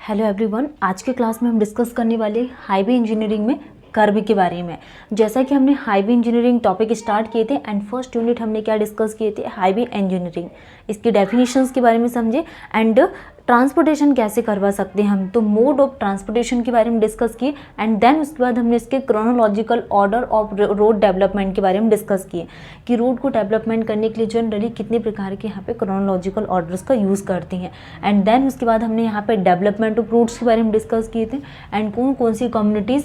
Hello everyone, आज के class में हम डिस्कस करने वाले हाईवे इंजीनियरिंग में कर्व के बारे में। जैसा कि हमने हाईवे इंजीनियरिंग टॉपिक स्टार्ट किए थे एंड फर्स्ट यूनिट हमने क्या डिस्कस किए थे, हाईवे इंजीनियरिंग, इसकी डेफिनेशंस के बारे में समझे एंड ट्रांसपोर्टेशन कैसे करवा सकते हैं हम, तो मोड ऑफ ट्रांसपोर्टेशन के बारे में डिस्कस किए एंड देन उसके बाद हमने इसके chronological order of road development के बारे में डिस्कस किए कि रोड को डेवलपमेंट करने के लिए जनरली कितने प्रकार के यहाँ पे क्रोनोलॉजिकल ऑर्डर्स का यूज़ करती हैं। एंड देन उसके बाद हमने यहाँ पे डेवलपमेंट ऑफ रोड्स के बारे में डिस्कस किए थे एंड कौन सी कम्युनिटीज़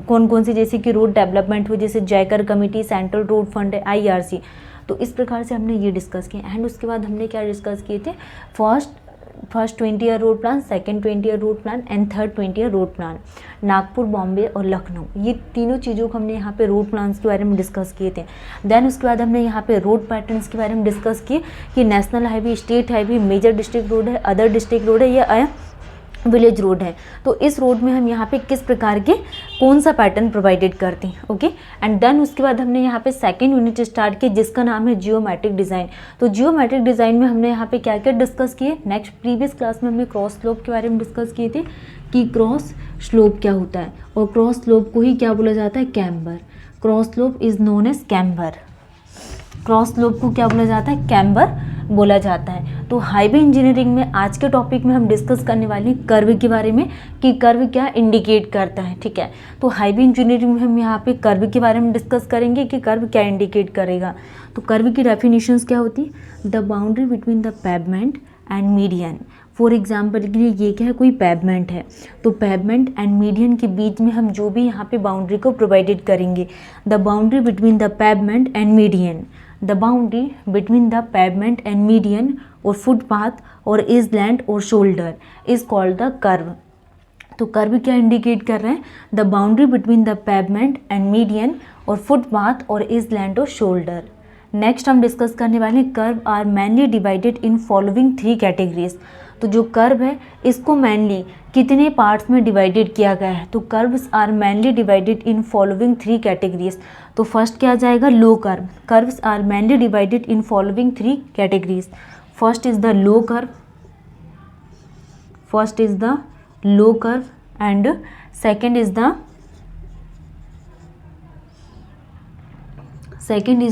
कौन सी जैसे कि रोड डेवलपमेंट हुई, जैसे Jayakar committee, central road fund है, IRC, तो इस प्रकार से हमने ये डिस्कस किया। एंड उसके बाद हमने क्या डिस्कस किए थे, first 20 year road plan, second 20 year road plan and third 20 year road plan, Nagpur, Bombay और लखनऊ, ये तीनों चीज़ों को हमने यहाँ पे रोड प्लान्स के बारे में डिस्कस किए थे। देन उसके बाद हमने यहाँ पे रोड पैटर्न्स के बारे में डिस्कस किए कि national highway, state highway, major district road है, अदर डिस्ट्रिक्ट रोड है या विलेज रोड है, तो इस रोड में हम यहाँ पे किस प्रकार के कौन सा पैटर्न प्रोवाइडेड करते हैं। ओके, एंड देन उसके बाद हमने यहाँ पे सेकंड यूनिट स्टार्ट किया जिसका नाम है जियोमेट्रिक डिज़ाइन। तो जियोमेट्रिक डिज़ाइन में हमने यहाँ पे क्या क्या डिस्कस किए, नेक्स्ट प्रीवियस क्लास में हमने क्रॉस स्लोप के बारे में डिस्कस किए थे कि क्रॉस स्लोप क्या होता है, और क्रॉस स्लोप को ही क्या बोला जाता है, camber. Cross slope is known as camber. Cross slope को क्या बोला जाता है, कैम्बर बोला जाता है। तो हाईवे इंजीनियरिंग में आज के टॉपिक में हम डिस्कस करने वाले हैं कर्व के बारे में कि कर्व क्या इंडिकेट करता है। ठीक है, तो हाईवे इंजीनियरिंग में हम यहाँ पे कर्व के बारे में डिस्कस करेंगे कि कर्व क्या इंडिकेट करेगा। तो कर्व की डेफिनेशंस क्या होती है, the boundary between the pavement and median. For example के लिए ये क्या है, कोई पेवमेंट है, तो पेवमेंट एंड मीडियन के बीच में हम जो भी यहाँ पे बाउंड्री को प्रोवाइडेड करेंगे, the boundary between the pavement and median, the boundary between the pavement and median और फुटपाथ और इज लैंड और shoulder is called the kerb. तो कर्व क्या इंडिकेट कर रहे हैं, the boundary between the pavement and median और footpath और इज लैंड और शोल्डर। नेक्स्ट हम डिस्कस करने वाले हैं kerb are mainly divided in following 3 categories. तो जो कर्व है इसको मैनली कितने पार्ट्स में डिवाइडेड किया गया है, तो curves are mainly divided in following 3 categories. तो फर्स्ट क्या आ जाएगा, low curve. Curves are mainly divided in following 3 categories. First is the low curve, first is the low curve and second is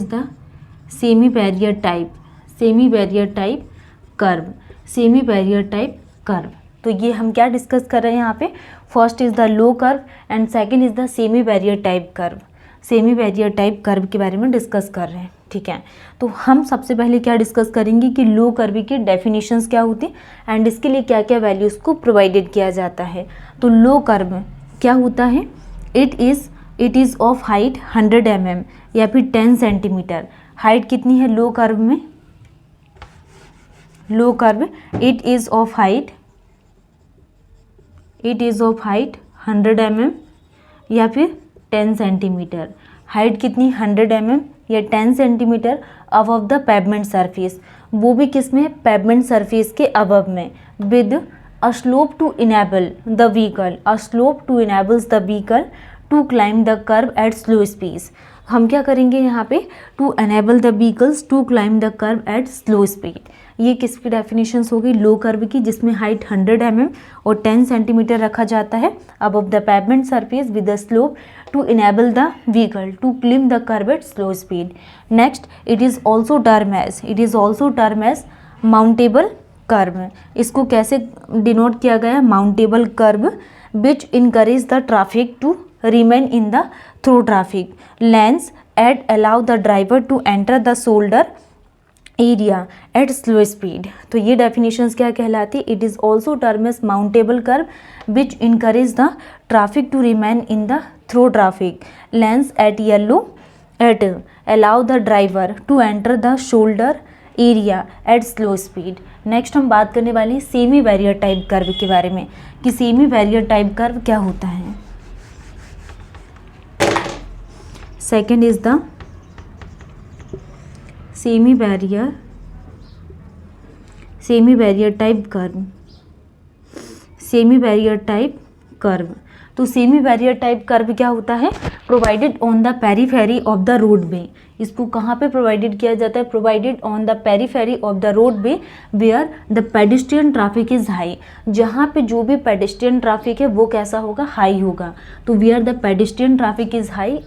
the semi barrier type curve, semi barrier type curve. तो ये हम क्या discuss कर रहे हैं यहाँ पे, first is the low curve and second is the semi barrier type kerb. Semi barrier type curve के बारे में डिस्कस कर रहे हैं। ठीक है, तो हम सबसे पहले क्या डिस्कस करेंगे कि लो कर्व की डेफिनेशंस क्या होती है एंड इसके लिए क्या क्या वैल्यूज़ को प्रोवाइडेड किया जाता है। तो लो कर्व क्या होता है, it is of height 100 mm या फिर 10 सेंटीमीटर। हाइट कितनी है लो कर्व में, low curve it is of height 100 mm या फिर 10 सेंटीमीटर। हाइट कितनी, 100 mm या 10 centimetre above the pavement surface, वो भी किस में, पेवमेंट सरफेस के अबव में, with a slope to enable the vehicle, a slope to enables the vehicle to climb the kerb at slow speed. हम क्या करेंगे यहाँ पे, to enable the vehicles to climb the kerb at slow speed. ये किसकी definitions हो गई, लो curve की, जिसमें हाइट 100 mm और 10 सेंटीमीटर रखा जाता है above the pavement surface with the slope to enable the vehicle to climb the kerb at slow speed. Next, it is also term as mountable kerb. इसको कैसे डिनोट किया गया है, mountable kerb, which encourage the traffic to remain in the through traffic lanes and allow the driver to enter the shoulder area at slow speed। तो ये definitions क्या कहलाती है, it is also termed as mountable curve which encourage the traffic to remain in the through traffic lanes at allow the driver to enter the shoulder area at slow speed। Next हम बात करने वाले हैं semi barrier type curve के बारे में कि semi barrier type curve क्या होता है। Second is the semi barrier type kerb. Semi barrier type curve तो सेमी बैरियर टाइप कर्व क्या होता है, provided on the periphery of the roadway. इसको कहाँ पे प्रोवाइडेड किया जाता है, provided on the periphery of the roadway where the pedestrian traffic is high. जहाँ पे जो भी पेडेस्ट्रियन ट्रैफिक है वो कैसा होगा, हाई होगा। तो where the pedestrian traffic is high,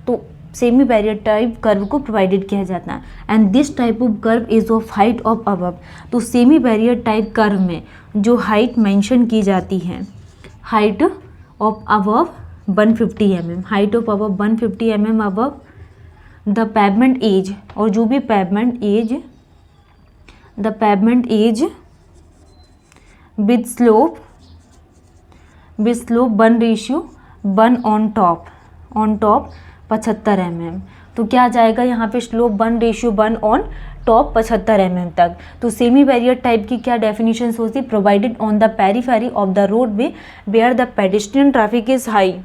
तो सेमी बैरियर टाइप कर्व को प्रोवाइडेड किया जाता है। And this type of kerb is of height of above. तो सेमी बैरियर टाइप कर्व में जो हाइट मेंशन की जाती है, height of above 150 mm, height of above 150 mm above the pavement edge, और जो भी pavement edge, the pavement edge with slope 1:1 on top 75 mm। तो क्या आ जाएगा यहाँ पे, स्लोप 1:1 ऑन टॉप 75 mm तक। तो सेमी बैरियर टाइप की क्या डेफिनेशन होती है, provided on the periphery of the roadway where the pedestrian traffic is high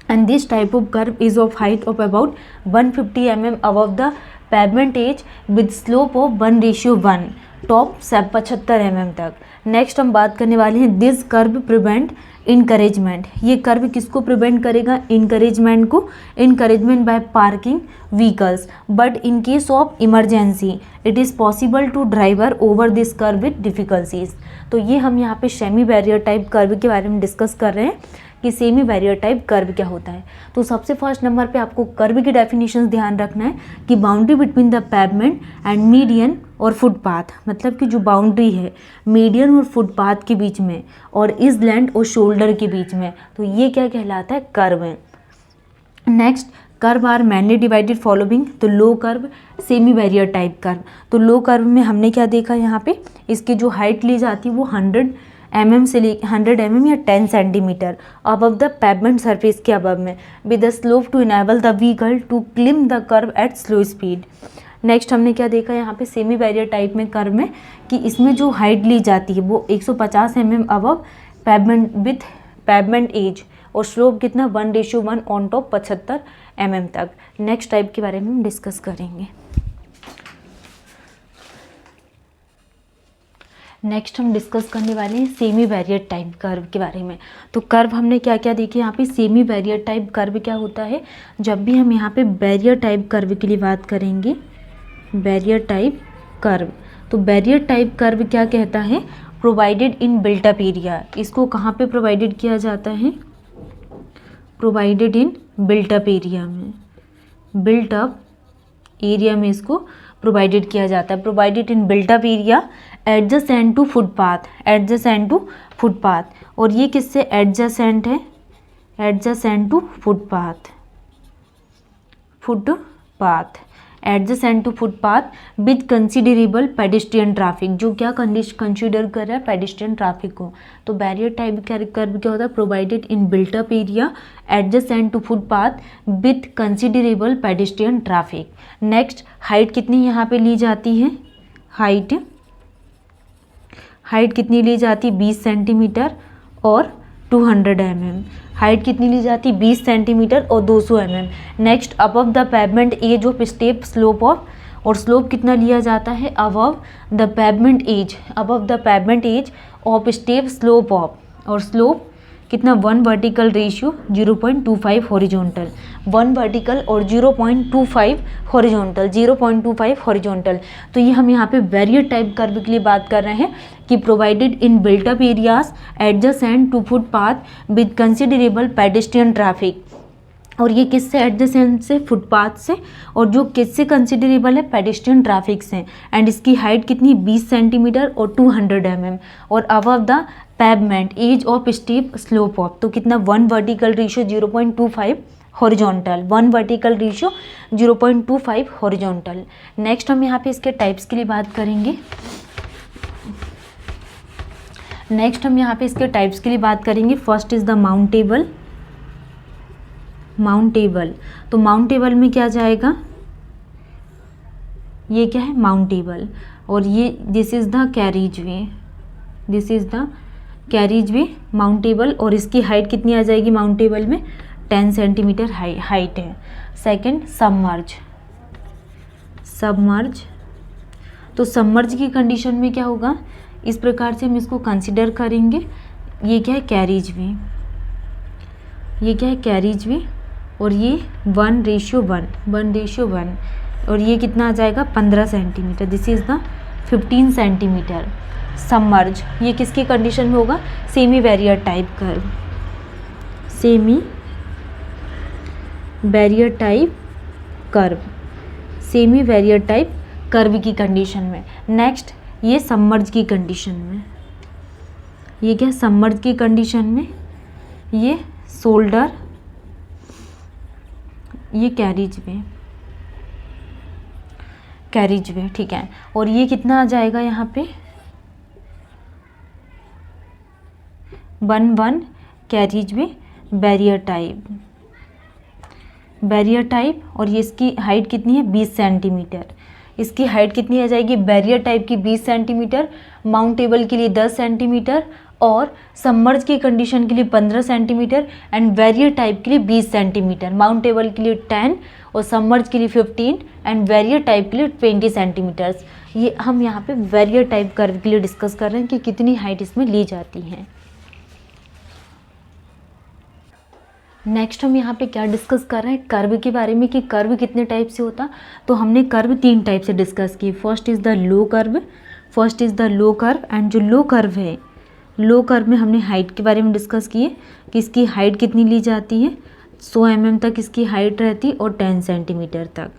and this type of curve is of height of about 150 mm above the pavement edge with slope of 1:1 top 75 mm तक। Next हम बात करने वाले हैं this kerb prevent encroachment. ये kerb किसको prevent करेगा, encroachment को, encroachment by parking vehicles, but in case of emergency it is possible to driver over this kerb with difficulties. तो ये हम यहाँ पे सेमी बैरियर टाइप कर्व के बारे में डिस्कस कर रहे हैं कि सेमी बैरियर टाइप कर्व क्या होता है। तो सबसे फर्स्ट नंबर पे आपको कर्व की डेफिनेशंस ध्यान रखना है कि boundary between the pavement and median और फुटपाथ, मतलब कि जो बाउंड्री है मीडियन और फुटपाथ के बीच में और इजलैंड और शोल्डर के बीच में, तो ये क्या कहलाता है, कर्व है। Next, curve are mainly divided following. तो low curve, semi barrier type curve. तो लो कर्व में हमने क्या देखा, यहाँ पे इसकी जो हाइट ली जाती है वो 100 mm से 100 mm या 10 centimetre above the pavement surface के अबव में with the slope to enable the vehicle to climb the kerb at slow speed. Next हमने क्या देखा यहाँ पे सेमी बैरियर टाइप में कर्व में कि इसमें जो हाइट ली जाती है वो 150 mm above pavement with pavement edge, और स्लोप कितना 1:1 ऑन टॉप 75 mm तक। नेक्स्ट टाइप के बारे में हम डिस्कस करेंगे। नेक्स्ट हम डिस्कस करने वाले हैं सेमी बैरियर टाइप कर्व के बारे में। तो कर्व हमने क्या क्या देखे यहाँ पे, सेमी बैरियर टाइप कर्व क्या होता है, जब भी हम यहाँ पे बैरियर टाइप कर्व के लिए बात करेंगे, बैरियर टाइप कर्व, तो बैरियर टाइप कर्व क्या कहता है, प्रोवाइडेड इन बिल्टअप एरिया। इसको कहाँ पे प्रोवाइडेड किया जाता है, प्रोवाइडेड इन बिल्टअप एरिया में, बिल्टअप एरिया में इसको प्रोवाइडेड किया जाता है। Provided in built up area adjacent to footpath, adjacent to footpath, और ये किससे एडजेसेंट है, adjacent to footpath, footpath, adjacent to footpath with considerable pedestrian traffic, जो क्या कंसिडर कर रहा है, पेडेस्ट्रियन ट्रैफिक को। तो बैरियर टाइप कर्व क्या होता है, provided in built up area adjacent to footpath with considerable pedestrian traffic. Next, height कितनी यहाँ पे ली जाती है, हाइट कितनी ली जाती है, 20 सेंटीमीटर और 200 mm। हाइट कितनी ली जाती है, 20 सेंटीमीटर और 200 mm। Next, above the pavement edge of steep slope of, और स्लोप कितना लिया जाता है, above the pavement edge, above the pavement edge of steep slope of, और स्लोप कितना 1 वर्टिकल रेशियो 0.25 हॉरिजॉन्टल, 1 वर्टिकल और 0.25 हॉरिजॉन्टल, 0.25 हॉरिजॉन्टल। तो ये हम यहाँ पे बैरियर टाइप कर्व के लिए बात कर रहे हैं कि provided in built up areas adjacent to footpath with considerable pedestrian traffic, और ये किससे एडजेसेंट से, फुटपाथ से, और जो किससे कंसिडरेबल है, पेडेस्ट्रियन ट्रैफिक से। एंड इसकी हाइट कितनी 20 सेंटीमीटर और 200 mm, और above the pavement edge of steep slope of, तो कितना 1 vertical ratio 0.25 horizontal, 1 vertical ratio 0.25 horizontal. Next हम यहाँ पे इसके टाइप्स के लिए बात करेंगे। नेक्स्ट हम यहाँ पे इसके टाइप्स के लिए बात करेंगे। First is the mountable, mountable, तो माउंटेबल में क्या जाएगा, ये क्या है, माउंटेबल, और ये this is the carriage way, this is the carriage way mountable, और इसकी हाइट कितनी आ जाएगी माउंटेबल में, 10 सेंटीमीटर हाइट है। सेकंड, सबमर्ज, सबमर्ज, तो सबमर्ज की कंडीशन में क्या होगा, इस प्रकार से हम इसको कंसिडर करेंगे, ये क्या है, कैरिज वे, ये क्या है, कैरिज वे, और ये 1:1 और ये कितना आ जाएगा 15 centimetre. This is the 15 centimetre. Submerge, ये किसकी कंडीशन में होगा, semi barrier type kerb, semi barrier type kerb, semi barrier type kerb की कंडीशन में। नेक्स्ट ये सबमर्ज की कंडीशन में, ये क्या सबमर्ज की कंडीशन में, ये शोल्डर, ये कैरिज वे, ठीक है। और ये कितना आ जाएगा यहाँ पे 1:1 कैरिज वे बैरियर टाइप, और ये इसकी हाइट कितनी है 20 सेंटीमीटर। इसकी हाइट कितनी आ जाएगी, बैरियर टाइप की 20 सेंटीमीटर, माउंटेबल के लिए 10 सेंटीमीटर, और सबमर्ज की कंडीशन के लिए 15 सेंटीमीटर, एंड बैरियर टाइप के लिए 20 सेंटीमीटर, माउंटेबल के लिए 10 और सबमर्ज के लिए 15 एंड बैरियर टाइप के लिए 20 सेंटीमीटर्स। ये हम यहाँ पे बैरियर टाइप कर्व के लिए डिस्कस कर रहे हैं कि कितनी हाइट इसमें ली जाती है। नेक्स्ट हम यहाँ पे क्या डिस्कस कर रहे हैं, कर्व के बारे में, कि कर्व कितने टाइप से होता। तो हमने कर्व 3 टाइप से डिस्कस किए। First is the low curve, and जो लो कर्व है, लो कर्व में हमने हाइट के बारे में डिस्कस किए कि इसकी हाइट कितनी ली जाती है, 100 mm तक इसकी हाइट रहती, और 10 सेंटीमीटर तक,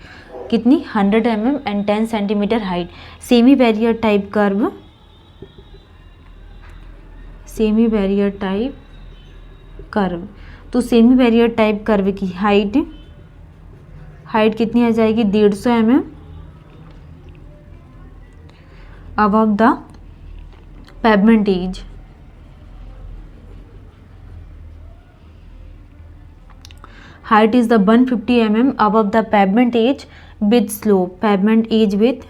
कितनी 100 mm and 10 centimetre height. Semi barrier type curve, तो सेमी बैरियर टाइप कर्व की हाइट कितनी आ जाएगी 150 mm above the pavement edge. Height is the 150 mm above the pavement edge with slope, pavement edge with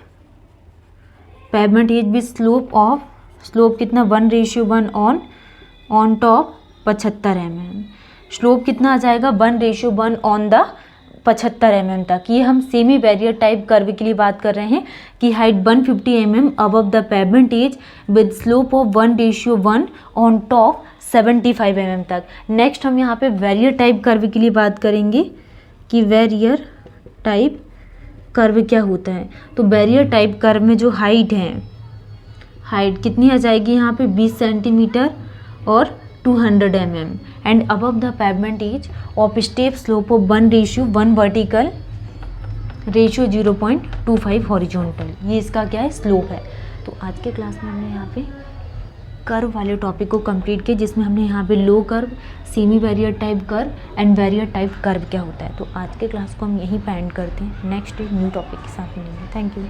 slope कितना 1:1 on top 75 mm। Slope कितना आ जाएगा 1:1 on the 75 mm तक। ये हम सेमी बैरियर टाइप कर्व के लिए बात कर रहे हैं कि height 150 mm above the pavement edge with slope of 1:1 on top 75 mm तक। नेक्स्ट हम यहाँ पे बैरियर टाइप कर्व के लिए बात करेंगे कि बैरियर टाइप कर्व क्या होता है। तो बैरियर टाइप कर्व में जो हाइट है, हाइट कितनी आ जाएगी यहाँ पे 20 सेंटीमीटर और 200 mm and above the pavement edge of steep slope of 1:1 vertical, ratio 0.25 horizontal. ये इसका क्या है, स्लोप है। तो आज के क्लास में हमने यहाँ पे कर्व वाले टॉपिक को कंप्लीट किया, जिसमें हमने यहाँ पे low curve, semi barrier type curve and barrier type curve क्या होता है। तो आज के क्लास को हम यहीं पे एंड करते हैं। नेक्स्ट न्यू टॉपिक के साथ मिलेंगे। Thank you.